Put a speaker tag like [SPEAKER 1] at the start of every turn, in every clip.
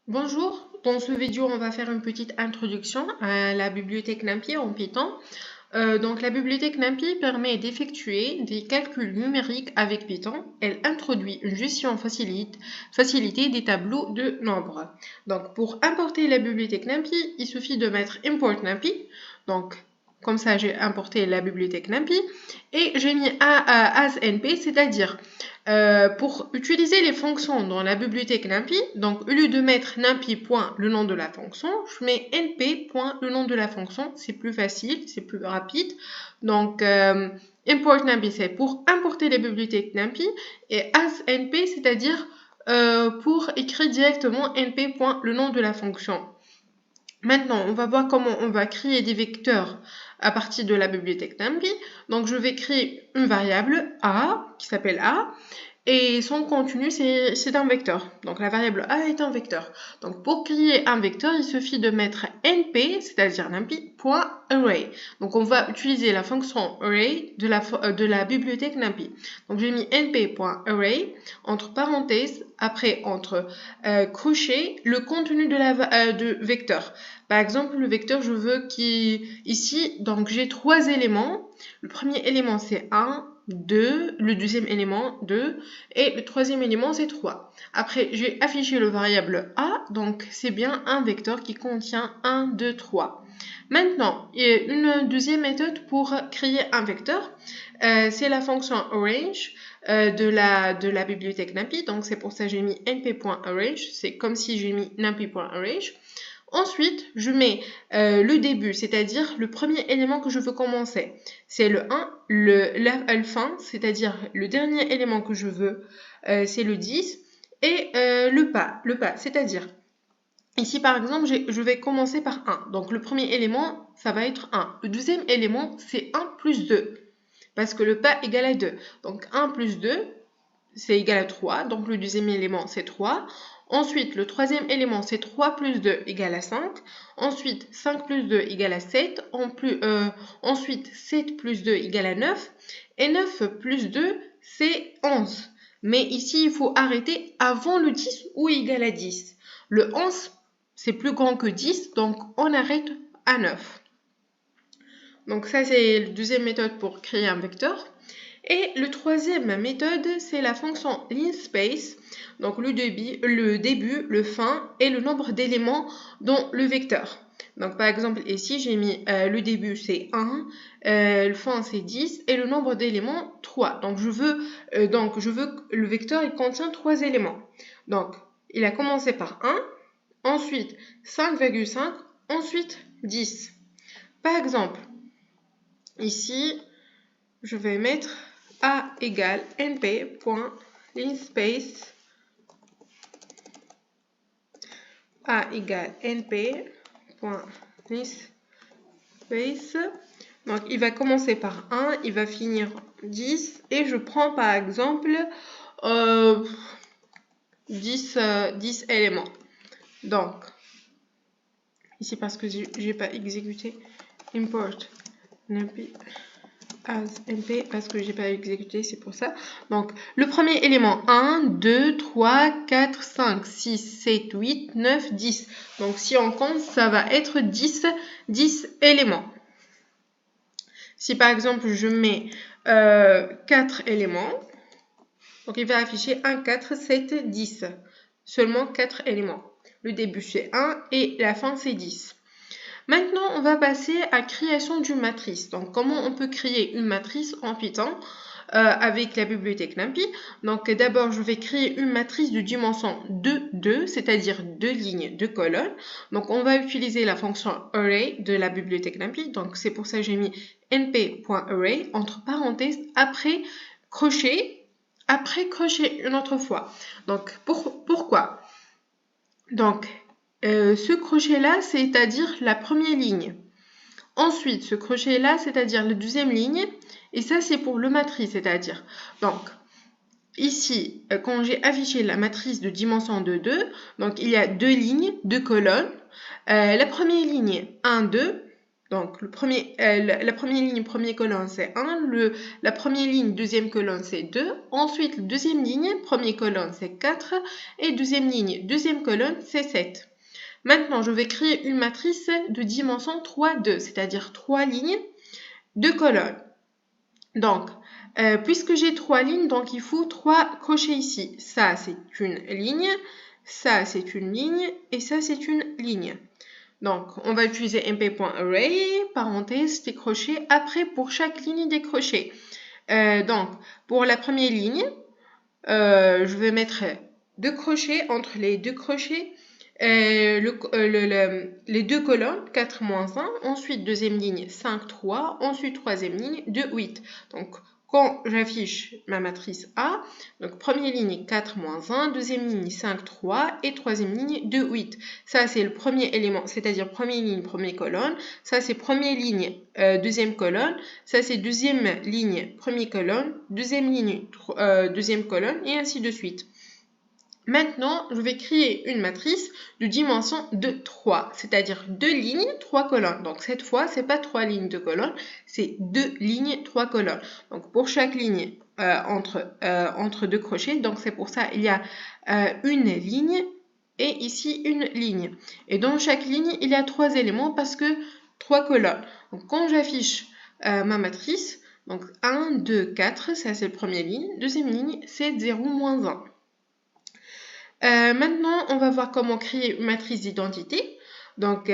[SPEAKER 1] Bonjour, dans ce vidéo, on va faire une petite introduction à la bibliothèque NumPy en Python. Donc, la bibliothèque NumPy permet d'effectuer des calculs numériques avec Python. Elle introduit une gestion facilitée des tableaux de nombres. Donc, pour importer la bibliothèque NumPy, il suffit de mettre import NumPy. Donc, comme ça, j'ai importé la bibliothèque NumPy et j'ai mis as np, c'est-à-dire pour utiliser les fonctions dans la bibliothèque NumPy, donc au lieu de mettre NumPy. Le nom de la fonction, je mets np. Le nom de la fonction, c'est plus facile, c'est plus rapide. Donc, import NumPy, c'est pour importer les bibliothèques NumPy, et as np, c'est-à-dire pour écrire directement np. Le nom de la fonction. Maintenant, on va voir comment on va créer des vecteurs à partir de la bibliothèque NumPy. Donc, je vais créer une variable a, qui s'appelle a, et son contenu, c'est un vecteur. Donc, la variable a est un vecteur. Donc, pour créer un vecteur, il suffit de mettre np, c'est-à-dire numpy.array. Donc, on va utiliser la fonction array de la bibliothèque NumPy. Donc, j'ai mis np.array, entre parenthèses, après, entre crochets, le contenu de vecteur. Par exemple, le vecteur, je veux ici, donc j'ai trois éléments. Le premier élément, c'est 1, 2, le deuxième élément, 2, et le troisième élément, c'est 3. Après, j'ai affiché le variable a, donc c'est bien un vecteur qui contient 1, 2, 3. Maintenant, il y a une deuxième méthode pour créer un vecteur. C'est la fonction arrange de la bibliothèque NumPy. Donc, c'est pour ça que j'ai mis np.arrange. C'est comme si j'ai mis numpy.arrange. Ensuite, je mets le début, c'est-à-dire le premier élément que je veux commencer. C'est le 1, la fin, c'est-à-dire le dernier élément que je veux, c'est le 10, et le pas, c'est-à-dire, ici par exemple, je vais commencer par 1. Donc le premier élément, ça va être 1. Le deuxième élément, c'est 1 plus 2, parce que le pas égale à 2. Donc 1 plus 2, c'est égal à 3, donc le deuxième élément, c'est 3. Ensuite, le troisième élément, c'est 3 plus 2 égale à 5. Ensuite, 5 plus 2 égale à 7. Ensuite, 7 plus 2 égale à 9. Et 9 plus 2, c'est 11. Mais ici, il faut arrêter avant le 10 ou égal à 10. Le 11, c'est plus grand que 10, donc on arrête à 9. Donc ça, c'est la deuxième méthode pour créer un vecteur. Et le troisième méthode, c'est la fonction linspace, donc le début, le fin et le nombre d'éléments dans le vecteur. Donc par exemple ici, j'ai mis le début c'est 1, le fin c'est 10 et le nombre d'éléments 3. Donc je veux que le vecteur il contient 3 éléments. Donc il a commencé par 1, ensuite 5,5, ensuite 10. Par exemple, ici, je vais mettre a égale np.linspace a égale np.linspace. Donc il va commencer par 1, il va finir 10 et je prends par exemple 10 éléments. Donc ici parce que j'ai pas exécuté import numpy as np parce que j'ai pas exécuté, c'est pour ça. Donc le premier élément 1, 2, 3, 4, 5, 6, 7, 8, 9, 10. Donc si on compte, ça va être 10 éléments. Si par exemple je mets 4 éléments, donc il va afficher 1, 4, 7, 10. Seulement 4 éléments. Le début c'est 1 et la fin c'est 10. Maintenant, on va passer à la création d'une matrice. Donc, comment on peut créer une matrice en Python avec la bibliothèque NumPy. Donc, d'abord, je vais créer une matrice de dimension 2, c'est-à-dire 2 lignes, 2 colonnes. Donc, on va utiliser la fonction array de la bibliothèque NumPy. Donc, c'est pour ça que j'ai mis np.array entre parenthèses après crochet une autre fois. Donc, pourquoi? Donc, ce crochet-là, c'est-à-dire la première ligne. Ensuite, ce crochet-là, c'est-à-dire la deuxième ligne. Et ça, c'est pour le matrice, c'est-à-dire. Donc, ici, quand j'ai affiché la matrice de dimension de 2, donc il y a 2 lignes, 2 colonnes. La première ligne, 1, 2. Donc, la première ligne, premier colonne, c'est 1. La première ligne, deuxième colonne, c'est 2. Ensuite, la deuxième ligne, premier colonne, c'est 4. Et deuxième ligne, deuxième colonne, c'est 7. Maintenant, je vais créer une matrice de dimension 3, 2, c'est-à-dire 3 lignes, 2 colonnes. Donc, puisque j'ai 3 lignes, donc il faut 3 crochets ici. Ça, c'est une ligne, ça, c'est une ligne, et ça, c'est une ligne. Donc, on va utiliser mp.array, parenthèse, des crochets, après pour chaque ligne des crochets. Donc, pour la première ligne, je vais mettre 2 crochets entre les 2 crochets, les 2 colonnes, 4 moins 1, ensuite deuxième ligne 5, 3, ensuite troisième ligne 2, 8. Donc, quand j'affiche ma matrice A, donc première ligne 4 moins 1, deuxième ligne 5, 3 et troisième ligne 2, 8. Ça, c'est le premier élément, c'est-à-dire première ligne, première colonne. Ça, c'est première ligne, deuxième colonne. Ça, c'est deuxième ligne, première colonne, deuxième ligne, deuxième colonne et ainsi de suite. Maintenant, je vais créer une matrice de dimension de 3, c'est-à-dire 2 lignes, 3 colonnes. Donc cette fois, ce n'est pas 3 lignes, 2 colonnes, c'est 2 lignes, 3 colonnes. Donc pour chaque ligne entre 2 crochets, donc c'est pour ça il y a une ligne et ici une ligne. Et dans chaque ligne, il y a 3 éléments parce que 3 colonnes. Donc quand j'affiche ma matrice, donc 1, 2, 4, ça c'est la première ligne. Deuxième ligne, c'est 0, moins 1. Maintenant, on va voir comment créer une matrice d'identité. Donc,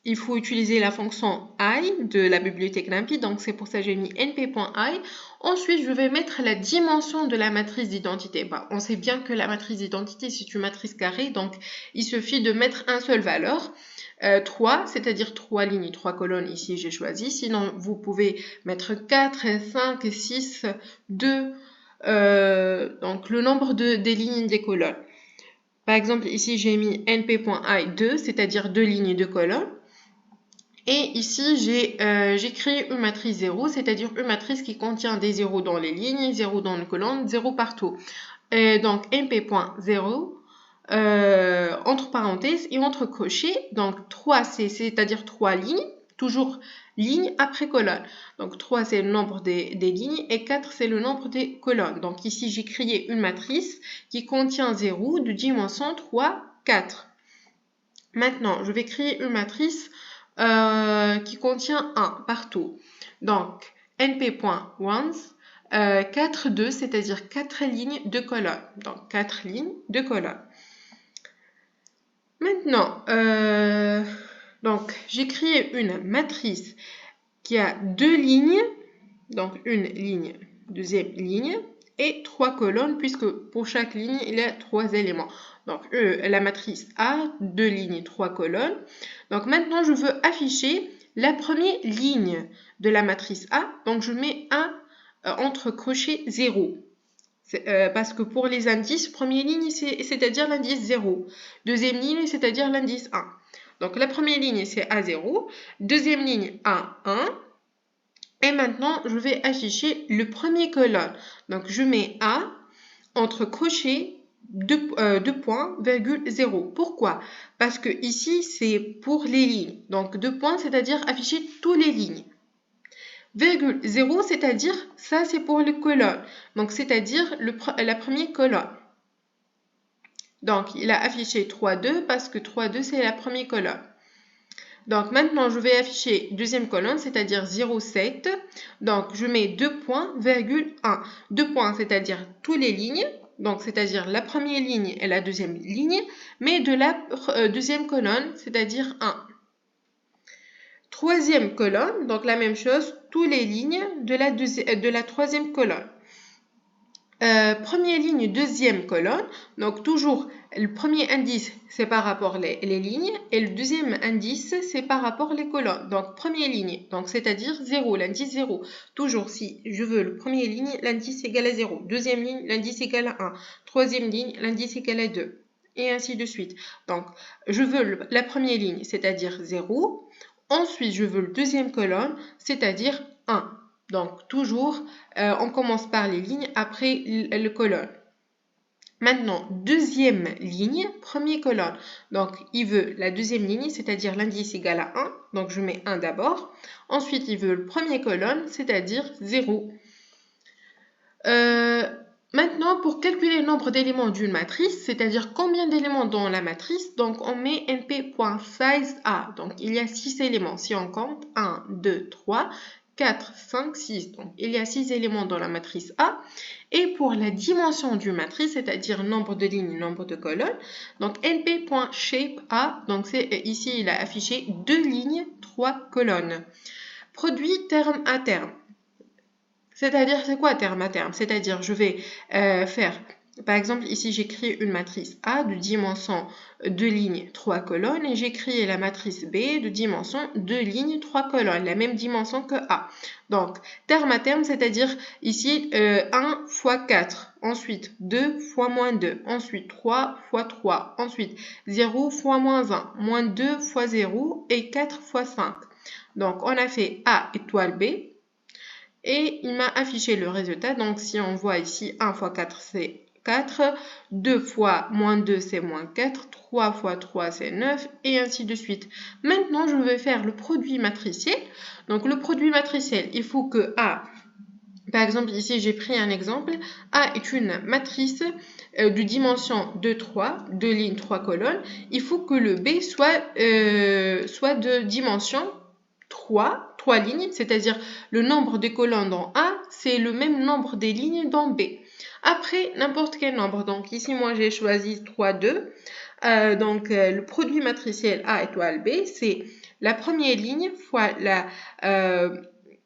[SPEAKER 1] il faut utiliser la fonction i de la bibliothèque NumPy. Donc, c'est pour ça que j'ai mis np.i. Ensuite, je vais mettre la dimension de la matrice d'identité. On sait bien que la matrice d'identité, c'est une matrice carrée. Donc, il suffit de mettre une seule valeur. 3, c'est-à-dire 3 lignes et 3 colonnes. Ici, j'ai choisi. Sinon, vous pouvez mettre 4, 5, 6, 2... donc le nombre des lignes des colonnes. Par exemple, ici j'ai mis np.i2, c'est-à-dire 2 lignes et 2 colonnes. Et ici j'ai créé une matrice 0, c'est-à-dire une matrice qui contient des 0 dans les lignes, 0 dans les colonnes, 0 partout. Donc mp.0 entre parenthèses et entre crochets. Donc 3 c'est-à-dire 3 lignes, toujours ligne après colonne. Donc 3 c'est le nombre des lignes et 4 c'est le nombre des colonnes. Donc ici j'ai créé une matrice qui contient 0 de dimension 3, 4. Maintenant je vais créer une matrice qui contient 1 partout. Donc np.ones 4, 2, c'est-à-dire 4 lignes de colonnes. Donc 4 lignes de colonnes. Maintenant, donc j'ai créé une matrice qui a 2 lignes, donc une ligne, deuxième ligne, et 3 colonnes, puisque pour chaque ligne, il y a 3 éléments. Donc la matrice A, 2 lignes, 3 colonnes. Donc maintenant, je veux afficher la première ligne de la matrice A. Donc je mets un entre crochets 0. Parce que pour les indices, première ligne, c'est-à-dire l'indice 0. Deuxième ligne, c'est-à-dire l'indice 1. Donc la première ligne, c'est A0. Deuxième ligne, A1. Et maintenant, je vais afficher le premier colonne. Donc je mets A entre crochets 2 points, virgule 0. Pourquoi? Parce que ici, c'est pour les lignes. Donc 2 points, c'est-à-dire afficher toutes les lignes. Virgule 0, c'est-à-dire, ça c'est pour les colonnes. Donc, c'est-à-dire la première colonne. Donc, il a affiché 3, 2 parce que 3, 2, c'est la première colonne. Donc, maintenant, je vais afficher deuxième colonne, c'est-à-dire 0, 7. Donc, je mets 2 points, virgule 1. 2 points, c'est-à-dire toutes les lignes. Donc, c'est-à-dire la première ligne et la deuxième ligne, mais de la deuxième colonne, c'est-à-dire 1. Troisième colonne, donc la même chose, toutes les lignes de la troisième colonne. Première ligne, deuxième colonne, donc toujours le premier indice c'est par rapport les lignes et le deuxième indice c'est par rapport les colonnes. Donc première ligne, donc c'est-à-dire 0, l'indice 0. Toujours si je veux le premier ligne, l'indice égal à 0. Deuxième ligne, l'indice égal à 1. Troisième ligne, l'indice égal à 2. Et ainsi de suite. Donc je veux la première ligne, c'est-à-dire 0. Ensuite, je veux le deuxième colonne, c'est-à-dire 1. Donc, toujours, on commence par les lignes, après le colonne. Maintenant, deuxième ligne, première colonne. Donc, il veut la deuxième ligne, c'est-à-dire l'indice égal à 1. Donc, je mets 1 d'abord. Ensuite, il veut le premier colonne, c'est-à-dire 0. Maintenant, pour calculer le nombre d'éléments d'une matrice, c'est-à-dire combien d'éléments dans la matrice, donc on met np.sizeA. Donc, il y a 6 éléments. Si on compte, 1, 2, 3, 4, 5, 6. Donc, il y a 6 éléments dans la matrice A. Et pour la dimension d'une matrice, c'est-à-dire nombre de lignes, nombre de colonnes, donc np.shapeA, donc ici, il a affiché 2 lignes, 3 colonnes. Produit terme à terme. C'est-à-dire, c'est quoi terme à terme? C'est-à-dire, je vais faire, par exemple, ici, j'écris une matrice A de dimension 2 lignes, 3 colonnes, et j'écris la matrice B de dimension 2 lignes, 3 colonnes, la même dimension que A. Donc, terme à terme, c'est-à-dire, ici, 1 fois 4, ensuite 2 fois moins 2, ensuite 3 fois 3, ensuite 0 fois moins 1, moins 2 fois 0, et 4 fois 5. Donc, on a fait A étoile B, et il m'a affiché le résultat. Donc, si on voit ici, 1 fois 4, c'est 4. 2 fois moins 2, c'est moins 4. 3 fois 3, c'est 9. Et ainsi de suite. Maintenant, je vais faire le produit matriciel. Donc, le produit matriciel, il faut que A, par exemple, ici, j'ai pris un exemple. A est une matrice de dimension 2, 3, 2 lignes, 3 colonnes. Il faut que le B soit de dimension 3 lignes, c'est-à-dire le nombre de colonnes dans A, c'est le même nombre des lignes dans B. Après, n'importe quel nombre. Donc ici, moi, j'ai choisi 3, 2. Le produit matriciel A étoile B, c'est la première ligne fois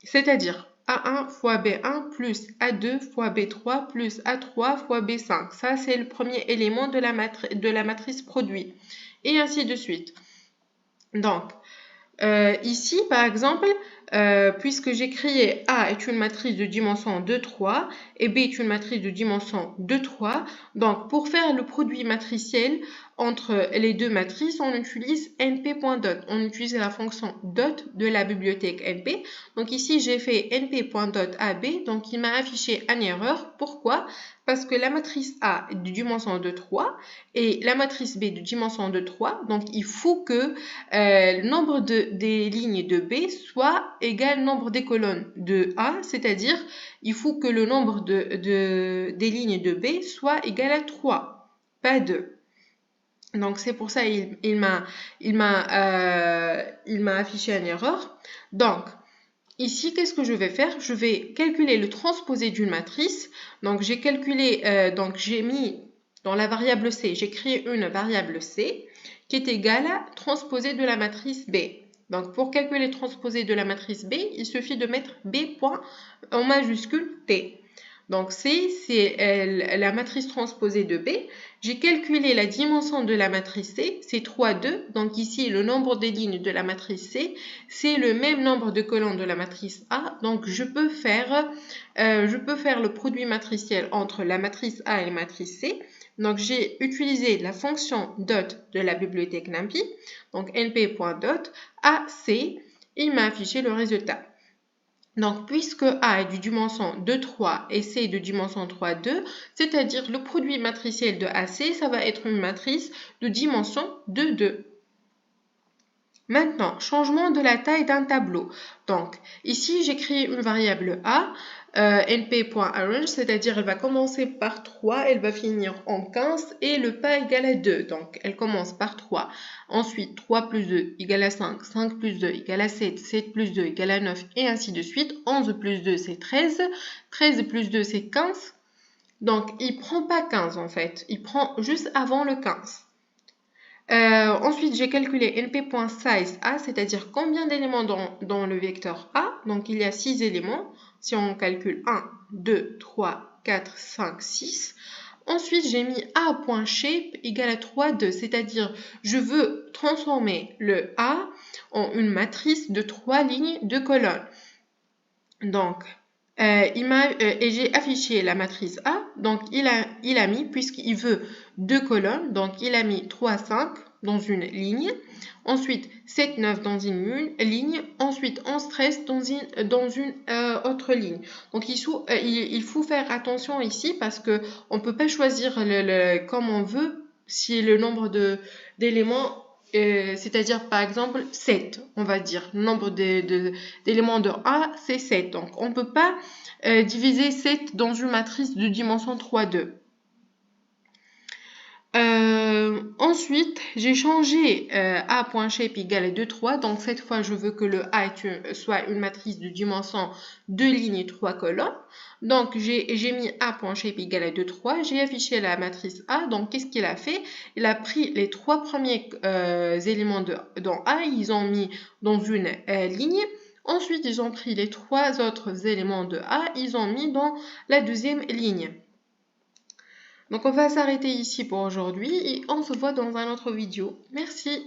[SPEAKER 1] c'est-à-dire A1 fois B1 plus A2 fois B3 plus A3 fois B5. Ça, c'est le premier élément de la matrice produit. Et ainsi de suite. Donc, ici, par exemple, puisque j'ai créé A est une matrice de dimension 2, 3 et B est une matrice de dimension 2, 3, donc pour faire le produit matriciel entre les deux matrices, on utilise np.dot. On utilise la fonction dot de la bibliothèque np. Donc ici, j'ai fait np.dot.ab, donc il m'a affiché une erreur. Pourquoi? Parce que la matrice A est de dimension 2, 3 et la matrice B de dimension 2, 3. Donc, il faut que le nombre des lignes de B soit égal au nombre des colonnes de A, c'est-à-dire il faut que le nombre des lignes de B soit égal à 3, pas 2. Donc, c'est pour ça il m'a affiché une erreur. Donc, ici, qu'est-ce que je vais faire? Je vais calculer le transposé d'une matrice. Donc, j'ai calculé, j'ai mis dans la variable C, j'ai créé une variable C qui est égale à transposé de la matrice B. Donc, pour calculer le transposé de la matrice B, il suffit de mettre B point en majuscule T. Donc, C, c'est la matrice transposée de B. J'ai calculé la dimension de la matrice C, c'est 3, 2. Donc, ici, le nombre des lignes de la matrice C, c'est le même nombre de colonnes de la matrice A. Donc, je peux faire le produit matriciel entre la matrice A et la matrice C. Donc, j'ai utilisé la fonction dot de la bibliothèque NumPy. Donc, np.dot AC. Il m'a affiché le résultat. Donc, puisque A est de dimension 2, 3 et C est de dimension 3, 2, c'est-à-dire le produit matriciel de AC, ça va être une matrice de dimension 2, 2. Maintenant, changement de la taille d'un tableau. Donc, ici, j'ai créé une variable A, np.arrange, c'est-à-dire elle va commencer par 3, elle va finir en 15 et le pas égal à 2. Donc, elle commence par 3. Ensuite, 3 plus 2 égale à 5, 5 plus 2 égale à 7, 7 plus 2 égale à 9 et ainsi de suite. 11 plus 2, c'est 13. 13 plus 2, c'est 15. Donc, il ne prend pas 15 en fait, il prend juste avant le 15. Ensuite, j'ai calculé np.sizeA, c'est-à-dire combien d'éléments dans le vecteur A. Donc, il y a 6 éléments. Si on calcule 1, 2, 3, 4, 5, 6. Ensuite, j'ai mis A.shape égale à 3, 2, c'est-à-dire je veux transformer le A en une matrice de 3 lignes de colonnes. Donc, Et j'ai affiché la matrice A, donc il a mis, puisqu'il veut 2 colonnes, donc il a mis 3, 5 dans une ligne, ensuite 7, 9 dans une ligne, ensuite 11, 13 dans une autre ligne. Donc il faut faire attention ici parce qu'on ne peut pas choisir comme on veut si le nombre d'éléments c'est-à-dire par exemple 7, on va dire. Le nombre d'éléments de A, c'est 7. Donc on ne peut pas diviser 7 dans une matrice de dimension 3, 2. Ensuite, j'ai changé A.shape égale à 2, 3. Donc cette fois, je veux que le A soit une matrice de dimension 2 lignes et 3 colonnes. Donc j'ai mis A.shape égale à 2, 3. J'ai affiché la matrice A. Donc qu'est-ce qu'il a fait? Il a pris les 3 premiers éléments dans A, ils ont mis dans une ligne. Ensuite, ils ont pris les 3 autres éléments de A, ils ont mis dans la deuxième ligne. Donc on va s'arrêter ici pour aujourd'hui et on se voit dans un autre vidéo. Merci.